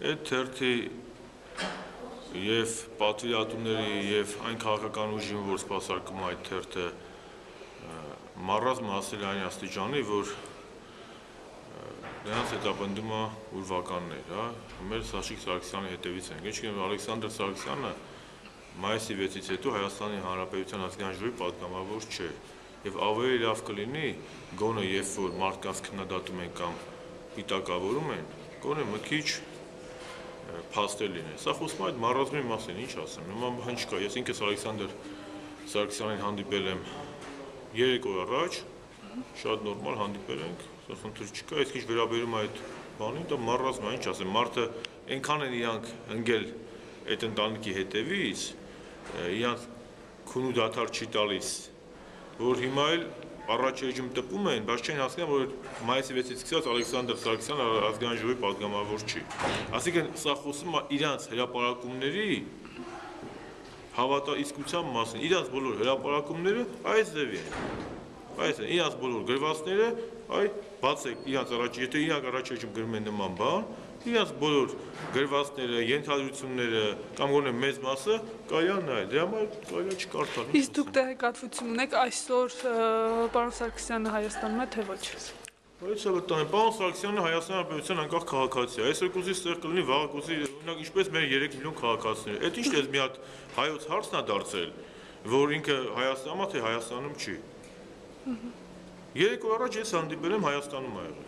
Այդ թերթի եւ պատվիրատուների եւ այն քաղաքական ուժին, որ սպասարկում է այդ թերթը, մառազմ հասել այն աստիճանի, որ նրանց հետապնդում է ուրվականներ, մեր Սաշիկ Սարգսյանի հետևից են։ Ինչքան Ալեքսանդր Սարգսյանը մայիսի 6-ից հետո Հայաստանի Հանրապետության ազգային ժողովի պատգամավոր չէ։ Եվ ավելի լավ կլինի, գոնե երբ որ մարդկանց քննադատում են կամ պիտակավորում են, գոնե մի քիչ փաստեր լինեն։ Սա խոսում է այդ մառազմի մասին, ինչ ասեմ, նման բան չկա։ Ես ինքս Ալեքսանդր Սարգսյանին հանդիպել եմ 3 օր առաջ, շատ նորմալ հանդիպել ենք, խնդիր չկա, իսկ ինչ վերաբերում է այդ բանին, դա մառազմ է, ինչ ասեմ, մարդը այնքան են իրանք ընկել այդ ընտանիքի հետևից, իրանք քունու դադար չի տալիս, որ հիմա էլ առաջ էջում տպում են, բայց չեն հասկանում, որ մայիսի 6-ից սկսած Ալեքսանդր Սարգսյանը ազգային ժողովի պատգամավոր չի։ Այսինքն սա խոսում է իրանց հրապարակումների հավատաիսկության մասին, իրանց բոլոր հրապարակումները այս ձևի են։ Այս են, իրանց բոլոր գրվածները, բացեք իրանց առաջ, եթե իրանք առաջ էջում գրում են նման բան, իրանց բոլոր գրվածները, ենթադրությունները կամ գոնե մեծ մասը կարելի է նայել, դրա համար կարելի է չկարդալ։ Իսկ դուք տեղեկատվություն ունեք այսօր պարոն Սարգսյանը Հայաստանում է, թե ոչ։ Բայց վտանգ, պարոն Սարգսյանը Հայաստանի Հանրապետության անկախ քաղաքացի է, այսօր կուզի ստեղ կլինի, վաղը կուզի, օրինակ ինչպես մեր 3 միլիոն քաղաքացիներ։ Այդ ինչ դες մի հատ հայոց հարցն է դարձել, որ ինքը Հայաստանում է, թե Հայաստանում չի։ 3 օր առաջ ես հանդիպել եմ Հայաստանում ա եղել։